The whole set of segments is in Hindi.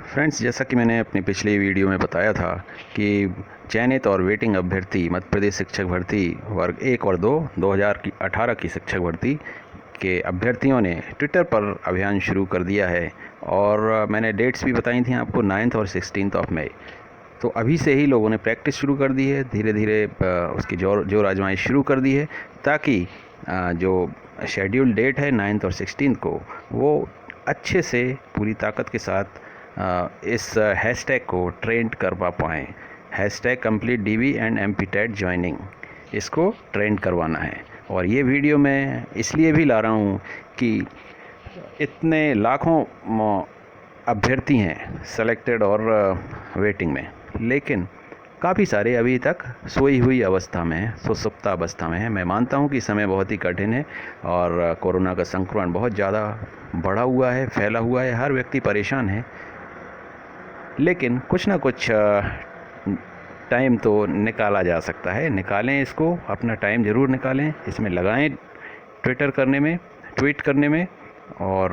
फ्रेंड्स, जैसा कि मैंने अपनी पिछली वीडियो में बताया था कि चयनित और वेटिंग अभ्यर्थी मध्य प्रदेश शिक्षक भर्ती वर्ग 1 और 2 2018 की शिक्षक भर्ती के अभ्यर्थियों ने ट्विटर पर अभियान शुरू कर दिया है। और मैंने डेट्स भी बताई थी आपको, 9 और 16 ऑफ मई। तो अभी से ही लोगों ने प्रैक्टिस शुरू कर दी है, धीरे धीरे उसकी जोर आजमाइश शुरू कर दी है, ताकि जो शेड्यूल डेट है 9 और 16 को, वो अच्छे से पूरी ताकत के साथ इस हैशटैग को ट्रेंड करवा पाएँ। Hashtag complete DV and MPTET joining, इसको ट्रेंड करवाना है। और ये वीडियो मैं इसलिए भी ला रहा हूँ कि इतने लाखों अभ्यर्थी हैं सेलेक्टेड और वेटिंग में, लेकिन काफ़ी सारे अभी तक सोई हुई अवस्था में हैं, सुसुप्त अवस्था में हैं। मैं मानता हूं कि समय बहुत ही कठिन है और कोरोना का संक्रमण बहुत ज़्यादा बढ़ा हुआ है, फैला हुआ है, हर व्यक्ति परेशान है। लेकिन कुछ ना कुछ टाइम तो निकाला जा सकता है। निकालें इसको, अपना टाइम ज़रूर निकालें, इसमें लगाएं, ट्विटर करने में, ट्वीट करने में। और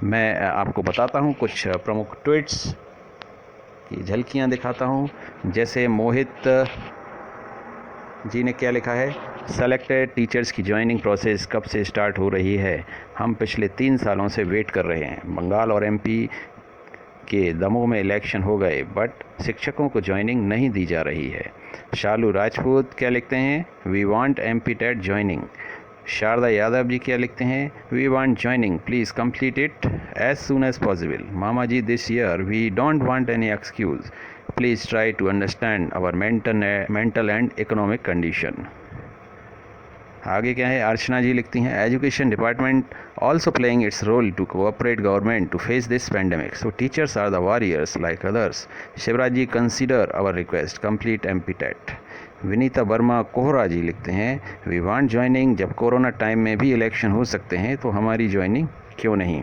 मैं आपको बताता हूं कुछ प्रमुख ट्वीट्स की झलकियां दिखाता हूं। जैसे मोहित जी ने क्या लिखा है, सेलेक्टेड टीचर्स की ज्वाइनिंग प्रोसेस कब से स्टार्ट हो रही है? हम पिछले 3 सालों से वेट कर रहे हैं। बंगाल और MP के दमों में इलेक्शन हो गए, बट शिक्षकों को ज्वाइनिंग नहीं दी जा रही है। शालू राजपूत क्या लिखते हैं, we want MPTET joining. Sharda Yadav ji क्या लिखते हैं, we want joining, please complete it as soon as possible. मामा जी, this year we don't want any excuse, please try to understand our mental and economic condition. आगे क्या है, अर्चना जी लिखती हैं, education department also playing its role to cooperate government to face this pandemic, so teachers are the warriors like others. Shivraj ji, consider our request, complete MPTET। Vinita Verma Kohra ji लिखते हैं, वी वांट ज्वाइनिंग, जब कोरोना टाइम में भी इलेक्शन हो सकते हैं तो हमारी ज्वाइनिंग क्यों नहीं।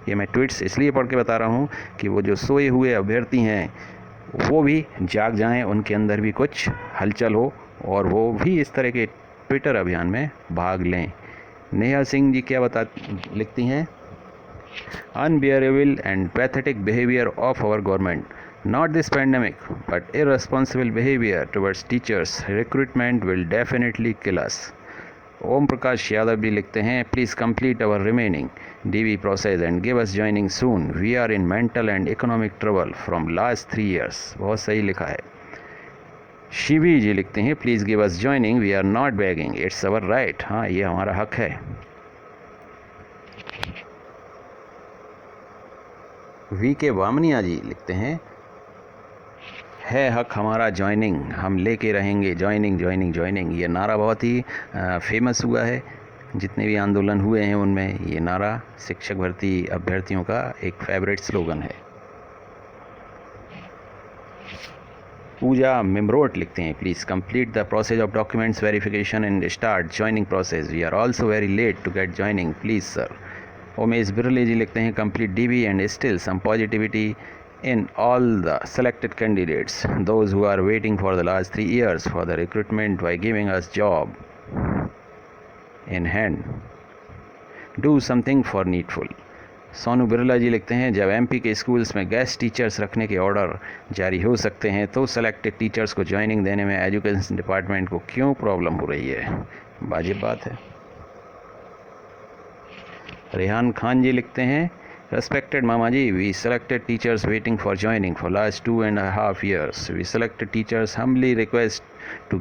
ये मैं ट्वीट्स इसलिए पढ़ के बता रहा हूँ कि वो जो सोए हुए अभ्यर्थी हैं वो भी जाग जाएं, उनके अंदर भी कुछ हलचल हो और वो भी इस तरह के ट्विटर अभियान में भाग लें। नेहा सिंह जी क्या लिखती हैं, unbearable and pathetic behaviour of our government, not this pandemic but irresponsible behavior towards teachers recruitment will definitely kill us। Om Prakash Yadav भी लिखते हैं, please complete our remaining DV process and give us joining soon, we are in mental and economic trouble from last 3 years। बहुत सही लिखा है। शिवी जी लिखते हैं, please give us joining, we are not begging, it's our right. हाँ, ये हमारा हक है। VK वामनिया जी लिखते हैं, है हक हमारा ज्वाइनिंग, हम लेके रहेंगे ज्वाइनिंग ज्वाइनिंग ज्वाइनिंग। ये नारा बहुत ही फेमस हुआ है, जितने भी आंदोलन हुए हैं उनमें ये नारा शिक्षक भर्ती अभ्यर्थियों का एक फेवरेट स्लोगन है। पूजा मिमरोट लिखते हैं, please complete the process of documents verification and start joining process, we are also very late to get joining, please sir. Umesh Birle ji लिखते हैं, complete DV and still some positivity in all the selected candidates, those who are waiting for the last 3 years for the recruitment by giving us job in hand, do something for needful। Sonu Birla ji लिखते हैं, जब MP के स्कूल्स में गेस्ट टीचर्स रखने के ऑर्डर जारी हो सकते हैं तो सेलेक्टेड टीचर्स को ज्वाइनिंग देने में एजुकेशन डिपार्टमेंट को क्यों प्रॉब्लम हो रही है? वाजिब बात है। रेहान खान जी लिखते हैं, Respected Mama ji, we selected teachers waiting for joining for last 2.5 years. We selected teachers humbly request to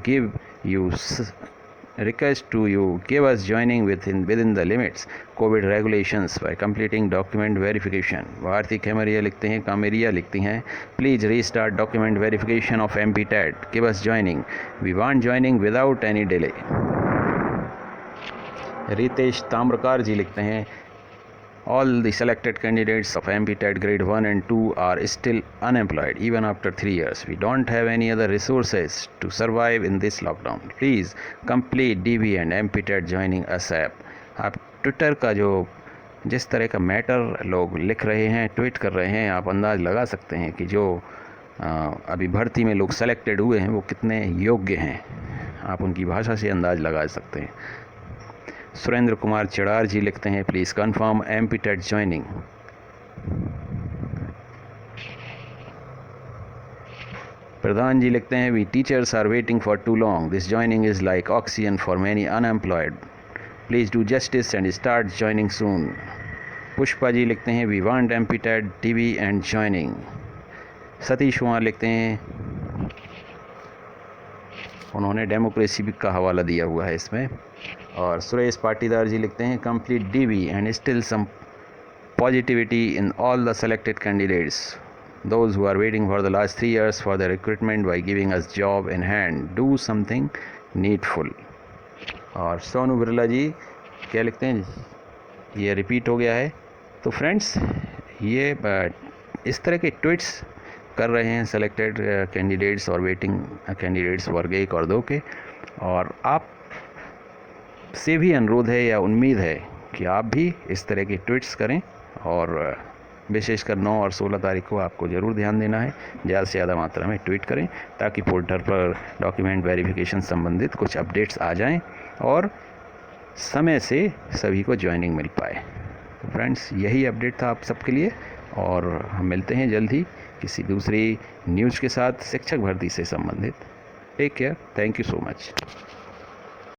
give us joining within the limits COVID regulations by completing document verification। Bharti कामेरिया लिखती हैं, please restart document verification of MPTET, give us joining, we want joining without any delay। Ritesh Tamrakar जी लिखते हैं, all the selected candidates of MPTET grade 1 and 2 are still unemployed even after 3 years. We don't have any other resources to survive in this lockdown. Please complete DV and MPTET joining ASAP। आप ट्विटर का जो जिस तरह का मैटर लोग लिख रहे हैं, ट्वीट कर रहे हैं, आप अंदाज़ लगा सकते हैं कि जो अभी भर्ती में लोग सेलेक्टेड हुए हैं वो कितने योग्य हैं। आप उनकी भाषा से अंदाज़ लगा सकते हैं। सुरेंद्र कुमार चिड़ार जी लिखते हैं, please confirm MPTET joining. Pradhan ji लिखते हैं we teachers are waiting for too long, this joining is like oxygen for many unemployed, please do justice and start joining soon. Pushpa ji लिखते हैं we want MPTET DV and joining. Satish Kumar लिखते हैं, उन्होंने डेमोक्रेसी का हवाला दिया हुआ है इसमें। और सुरेश पाटीदार जी लिखते हैं complete DV and still some positivity in all the selected candidates, those who are waiting for the last 3 years for the recruitment by giving us job in hand, do something needful। और सोनू बिरला जी क्या लिखते हैं, ये रिपीट हो गया है। तो फ्रेंड्स ये इस तरह के ट्वीट्स कर रहे हैं सेलेक्टेड कैंडिडेट्स और वेटिंग कैंडिडेट्स वर्ग 1 और 2 के। और आप से भी अनुरोध है या उम्मीद है कि आप भी इस तरह के ट्वीट्स करें, और विशेषकर 9 और 16 तारीख को आपको ज़रूर ध्यान देना है, ज़्यादा से ज़्यादा मात्रा में ट्वीट करें ताकि पोर्टल पर डॉक्यूमेंट वेरिफिकेशन संबंधित कुछ अपडेट्स आ जाएं और समय से सभी को ज्वाइनिंग मिल पाए। तो फ्रेंड्स यही अपडेट था आप सबके लिए, और हम मिलते हैं जल्द ही किसी दूसरी न्यूज़ के साथ शिक्षक भर्ती से संबंधित। Take care, thank you so much.